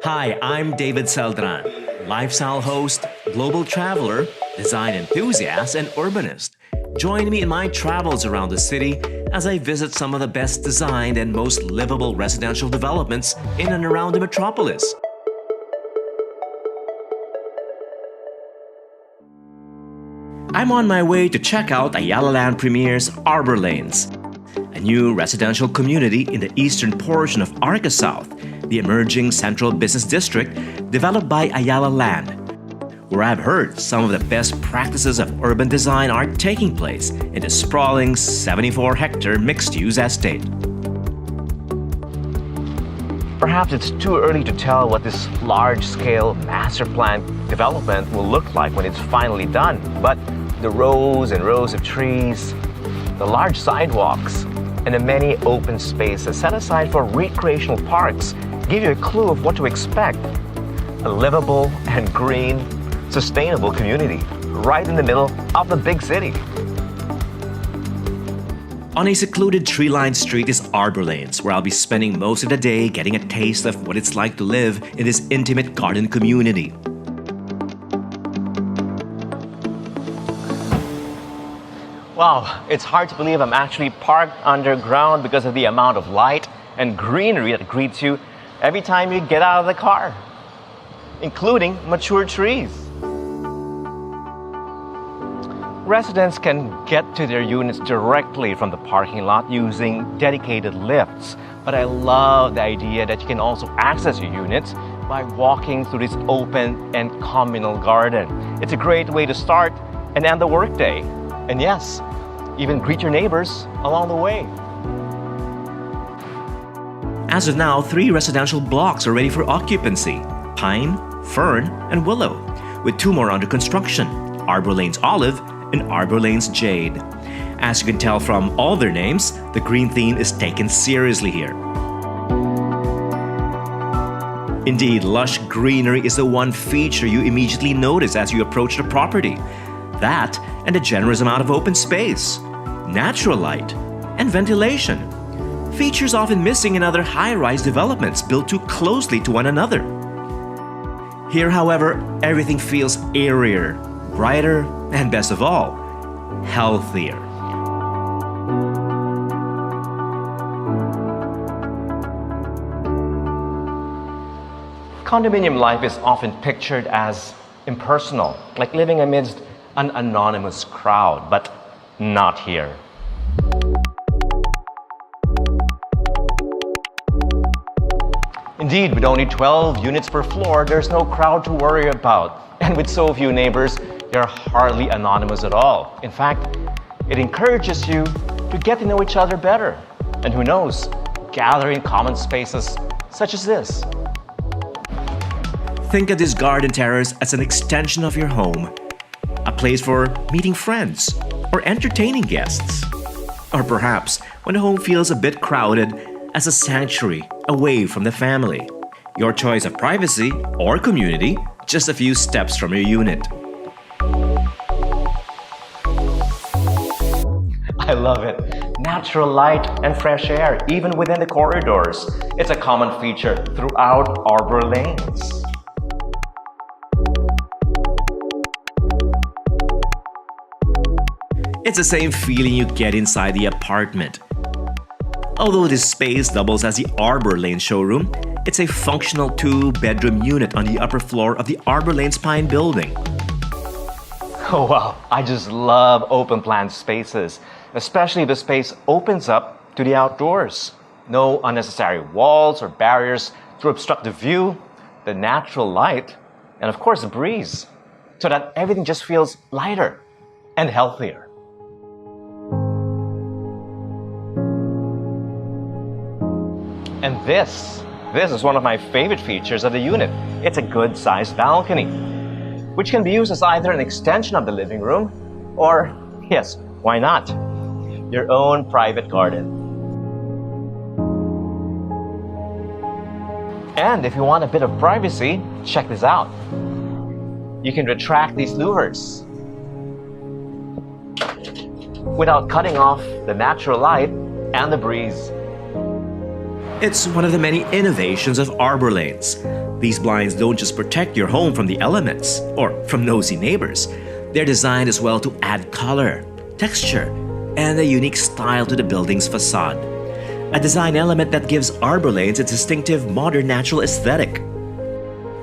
Hi, I'm David Celdran, lifestyle host, global traveler, design enthusiast, and urbanist. Join me in my travels around the city as I visit some of the best designed and most livable residential developments in and around the metropolis. I'm on my way to check out Ayala Land Premier's Arbor Lanes, a new residential community in the eastern portion of Arca South, the emerging central business district developed by Ayala Land, where I've heard some of the best practices of urban design are taking place in the sprawling 74-hectare mixed-use estate. Perhaps it's too early to tell what this large-scale master plan development will look like when it's finally done, but the rows and rows of trees, the large sidewalks, and the many open spaces set aside for recreational parks give you a clue of what to expect. A livable and green, sustainable community right in the middle of the big city. On a secluded tree-lined street is Arbor Lanes, where I'll be spending most of the day getting a taste of what it's like to live in this intimate garden community. Wow, it's hard to believe I'm actually parked underground because of the amount of light and greenery that greets you every time you get out of the car, including mature trees. Residents can get to their units directly from the parking lot using dedicated lifts, but I love the idea that you can also access your units by walking through this open and communal garden. It's a great way to start and end the workday. And yes, even greet your neighbors along the way. As of now, 3 residential blocks are ready for occupancy: Pine, Fern, and Willow, with 2 more under construction: Arbor Lanes Olive and Arbor Lanes Jade. As you can tell from all their names, the green theme is taken seriously here. Indeed, lush greenery is the one feature you immediately notice as you approach the property. That and a generous amount of open space, natural light, and ventilation. Features often missing in other high-rise developments built too closely to one another. Here, however, everything feels airier, brighter, and best of all, healthier. Condominium life is often pictured as impersonal, like living amidst an anonymous crowd, but not here. Indeed, with only 12 units per floor, there's no crowd to worry about. And with so few neighbors, you're hardly anonymous at all. In fact, it encourages you to get to know each other better. And who knows, gather in common spaces such as this. Think of this garden terrace as an extension of your home. A place for meeting friends or entertaining guests. Or perhaps, when the home feels a bit crowded, as a sanctuary away from the family. Your choice of privacy or community, just a few steps from your unit. I love it. Natural light and fresh air, even within the corridors. It's a common feature throughout Arbor Lanes. It's the same feeling you get inside the apartment. Although this space doubles as the Arbor Lane showroom, it's a functional 2-bedroom unit on the upper floor of the Arbor Lanes Pine building. Oh wow, I just love open plan spaces, especially if the space opens up to the outdoors. No unnecessary walls or barriers to obstruct the view, the natural light, and of course the breeze, so that everything just feels lighter and healthier. And this is one of my favorite features of the unit. It's a good-sized balcony, which can be used as either an extension of the living room or, yes, why not, your own private garden. And if you want a bit of privacy, check this out. You can retract these louvers without cutting off the natural light and the breeze. It's one of the many innovations of Arbor Lanes, These blinds don't just protect your home from the elements or from nosy neighbors. They're designed as well to add color, texture, and a unique style to the building's facade. A design element that gives Arbor Lanes its distinctive modern natural aesthetic.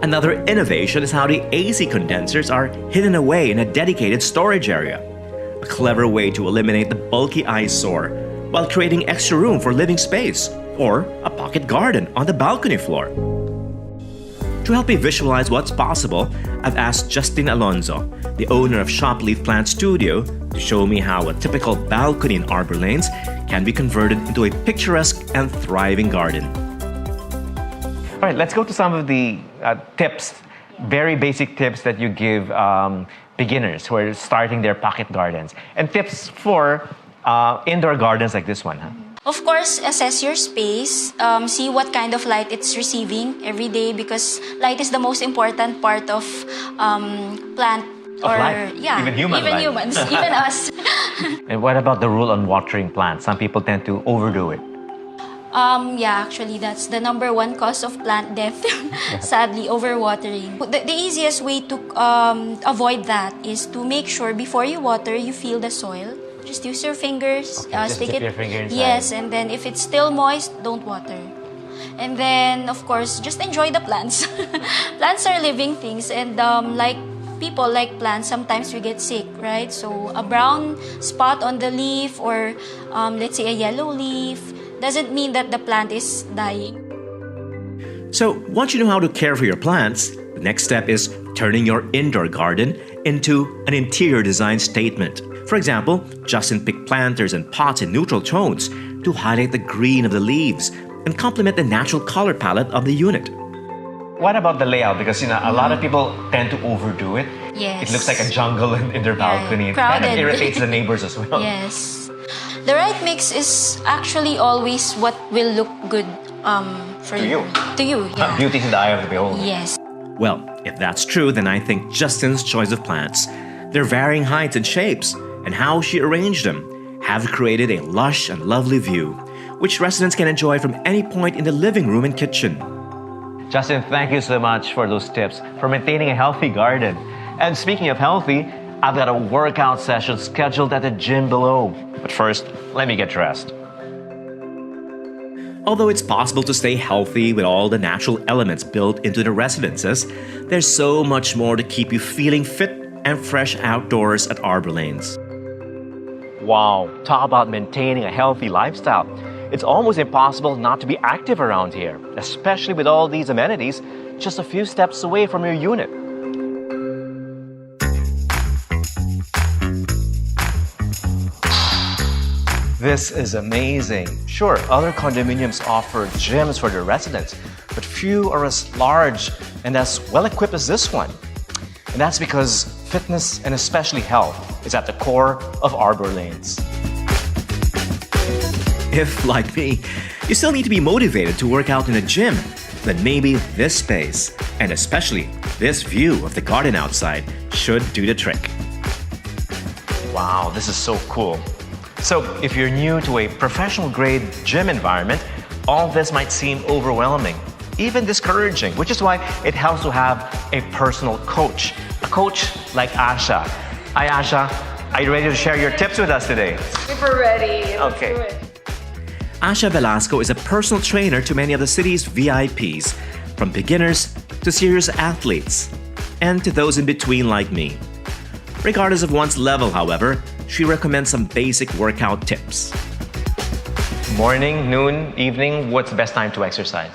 Another innovation is how the AC condensers are hidden away in a dedicated storage area. A clever way to eliminate the bulky eyesore while creating extra room for living space or a pocket garden on the balcony floor. To help me visualize what's possible, I've asked Justin Alonzo, the owner of Shopleaf Plant Studio, to show me how a typical balcony in Arbor Lanes can be converted into a picturesque and thriving garden. All right, let's go to some of the tips, very basic tips that you give beginners who are starting their pocket gardens, and tips for indoor gardens like this one. Huh? Of course, assess your space, see what kind of light it's receiving every day, because light is the most important part of plant of life. Yeah, even humans, even us. And what about the rule on watering plants? Some people tend to overdo it. Yeah, actually, that's the number one cause of plant death. Sadly, overwatering. The easiest way to avoid that is to make sure before you water, you feel the soil. Just use your fingers, stick it. Your finger inside. Yes, and then if it's still moist, don't water. And then, of course, just enjoy the plants. Plants are living things, and like people like plants, sometimes we get sick, right? So a brown spot on the leaf, or let's say a yellow leaf, doesn't mean that the plant is dying. So, once you know how to care for your plants, the next step is turning your indoor garden into an interior design statement. For example, Justin picked planters and pots in neutral tones to highlight the green of the leaves and complement the natural color palette of the unit. What about the layout? Because a lot of people tend to overdo it. Yes. It looks like a jungle in their balcony. It kind of irritates the neighbors as well. Yes. The right mix is actually always what will look good for you. To you, yeah. Beauty is in the eye of the beholder. Yes. Well, if that's true, then I think Justin's choice of plants, their varying heights and shapes, and how she arranged them, have created a lush and lovely view, which residents can enjoy from any point in the living room and kitchen. Justin, thank you so much for those tips for maintaining a healthy garden. And speaking of healthy, I've got a workout session scheduled at the gym below. But first, let me get dressed. Although it's possible to stay healthy with all the natural elements built into the residences, there's so much more to keep you feeling fit and fresh outdoors at Arbor Lanes. Wow, talk about maintaining a healthy lifestyle. It's almost impossible not to be active around here, especially with all these amenities just a few steps away from your unit. This is amazing. Sure, other condominiums offer gyms for their residents, but few are as large and as well equipped as this one. And that's because fitness and especially health is at the core of Arbor Lanes. If, like me, you still need to be motivated to work out in a gym, then maybe this space, and especially this view of the garden outside, should do the trick. Wow, this is so cool. So, if you're new to a professional-grade gym environment, all this might seem overwhelming, even discouraging, which is why it helps to have a personal coach. A coach like Asha. Hi, Asha. Are you ready to share your tips with us today? Super ready. Let's Okay. do it. Asha Velasco is a personal trainer to many of the city's VIPs, from beginners to serious athletes, and to those in between like me. Regardless of one's level, however, she recommends some basic workout tips. Morning, noon, evening, what's the best time to exercise?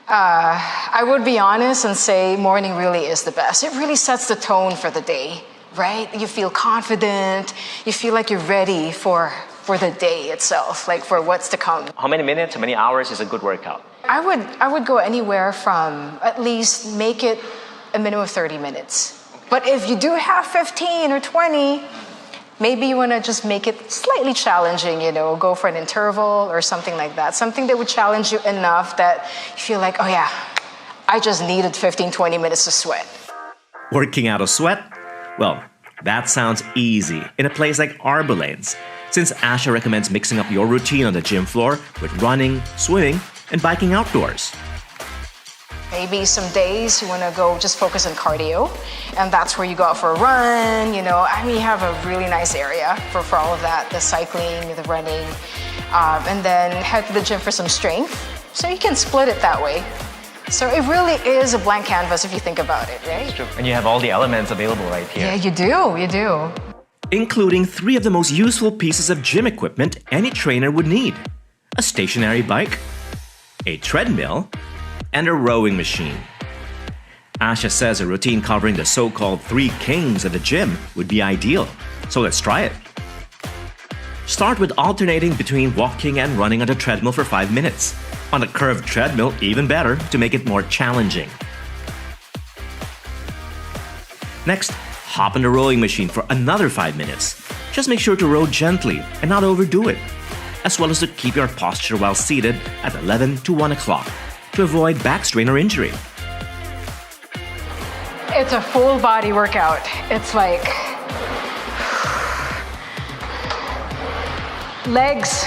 I would be honest and say morning really is the best. It really sets the tone for the day, right? You feel confident. You feel like you're ready for the day itself, like for what's to come. How many minutes, how many hours is a good workout? I would go anywhere from at least make it a minimum of 30 minutes. But if you do have 15 or 20, maybe you want to just make it slightly challenging, go for an interval or something like that. Something that would challenge you enough that you feel like, oh yeah, I just needed 15, 20 minutes to sweat. Working out a sweat? Well, that sounds easy in a place like Arbor Lanes, since Asha recommends mixing up your routine on the gym floor with running, swimming, and biking outdoors. Maybe some days you want to go just focus on cardio, and that's where you go out for a run. You have a really nice area for all of that, the cycling, the running, and then head to the gym for some strength. So you can split it that way. So it really is a blank canvas if you think about it, right? It's true. And you have all the elements available right here. Yeah, you do. Including 3 of the most useful pieces of gym equipment any trainer would need: a stationary bike, a treadmill, and a rowing machine. Asha says a routine covering the so-called 3 kings of the gym would be ideal. So let's try it. Start with alternating between walking and running on the treadmill for 5 minutes. On a curved treadmill, even better to make it more challenging. Next, hop on the rowing machine for another 5 minutes. Just make sure to row gently and not overdo it, as well as to keep your posture while seated at 11 to 1 o'clock to avoid back strain or injury. It's a full body workout. It's like legs,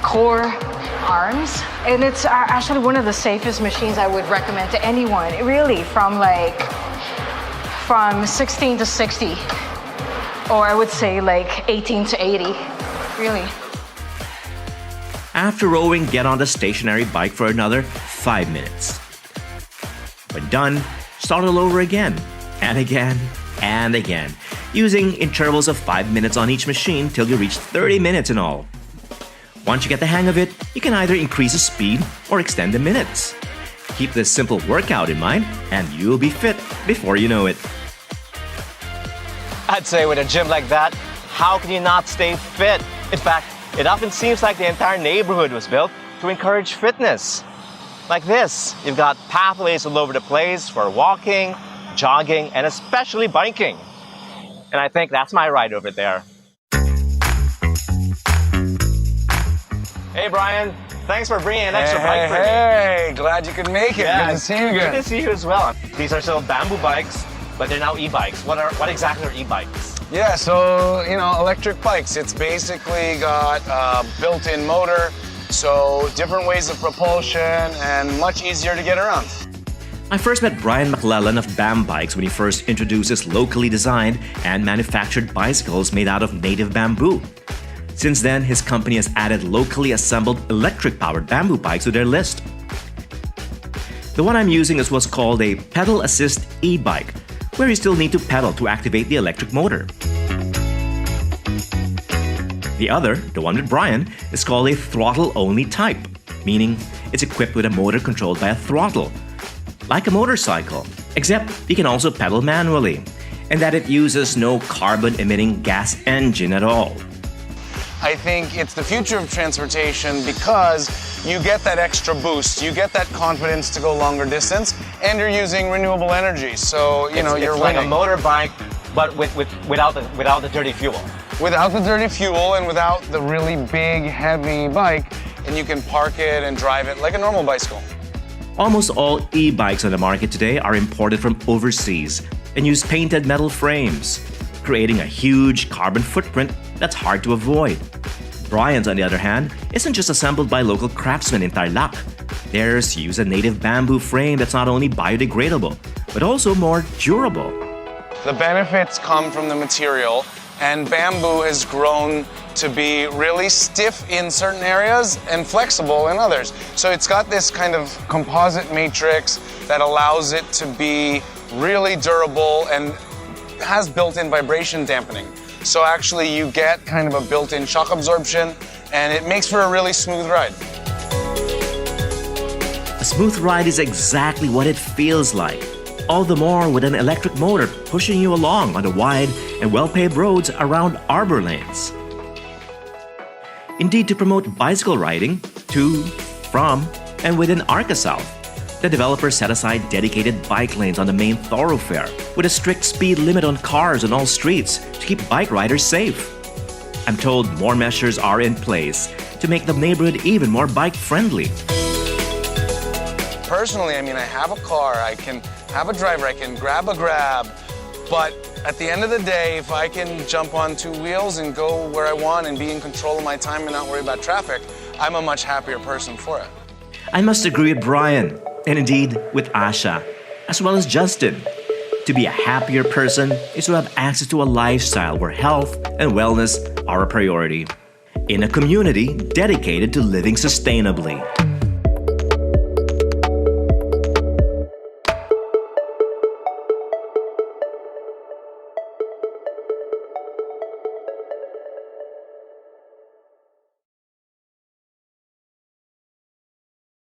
core, arms, and it's actually one of the safest machines I would recommend to anyone. Really, from 16 to 60, or I would say 18 to 80. Really. After rowing, get on the stationary bike for another 5 minutes. When done, start all over again, and again, and again, using intervals of 5 minutes on each machine till you reach 30 minutes in all. Once you get the hang of it, you can either increase the speed or extend the minutes. Keep this simple workout in mind, and you'll be fit before you know it. I'd say with a gym like that, how can you not stay fit? In fact, it often seems like the entire neighborhood was built to encourage fitness. Like this, you've got pathways all over the place for walking, jogging, and especially biking. And I think that's my ride over there. Hey Brian, thanks for bringing an extra bike for me. Hey, glad you could make it. Yeah, good to see you Good again. to see you as well. These are still bamboo bikes, but they're now e-bikes. What exactly are e-bikes? Yeah, so, electric bikes. It's basically got a built-in motor, so different ways of propulsion and much easier to get around. I first met Brian McClellan of BAM Bikes when he first introduced his locally designed and manufactured bicycles made out of native bamboo. Since then, his company has added locally assembled electric-powered bamboo bikes to their list. The one I'm using is what's called a pedal assist e-bike, where you still need to pedal to activate the electric motor. The other, the one with Brian, is called a throttle-only type, meaning it's equipped with a motor controlled by a throttle, like a motorcycle, except you can also pedal manually, and that it uses no carbon-emitting gas engine at all. I think it's the future of transportation because you get that extra boost, you get that confidence to go longer distance, and you're using renewable energy. So, you're it's like a winning. motorbike, but without the dirty fuel. Without the dirty fuel and without the really big, heavy bike, and you can park it and drive it like a normal bicycle. Almost all e-bikes on the market today are imported from overseas and use painted metal frames, creating a huge carbon footprint that's hard to avoid. Brian's, on the other hand, isn't just assembled by local craftsmen in Tarlac. Theirs use a native bamboo frame that's not only biodegradable, but also more durable. The benefits come from the material, and bamboo has grown to be really stiff in certain areas and flexible in others. So it's got this kind of composite matrix that allows it to be really durable and has built-in vibration dampening. So actually you get kind of a built-in shock absorption, and it makes for a really smooth ride. A smooth ride is exactly what it feels like. All the more with an electric motor pushing you along on the wide and well-paved roads around Arbor lanes. Indeed, to promote bicycle riding to, from, and within Arca South, the developers set aside dedicated bike lanes on the main thoroughfare with a strict speed limit on cars on all streets to keep bike riders safe. I'm told more measures are in place to make the neighborhood even more bike-friendly. Personally, I have a car, I can have a driver, I can grab a grab, but at the end of the day, if I can jump on 2 wheels and go where I want and be in control of my time and not worry about traffic, I'm a much happier person for it. I must agree with Brian. and indeed with Asha, as well as Justin. To be a happier person is to have access to a lifestyle where health and wellness are a priority, in a community dedicated to living sustainably.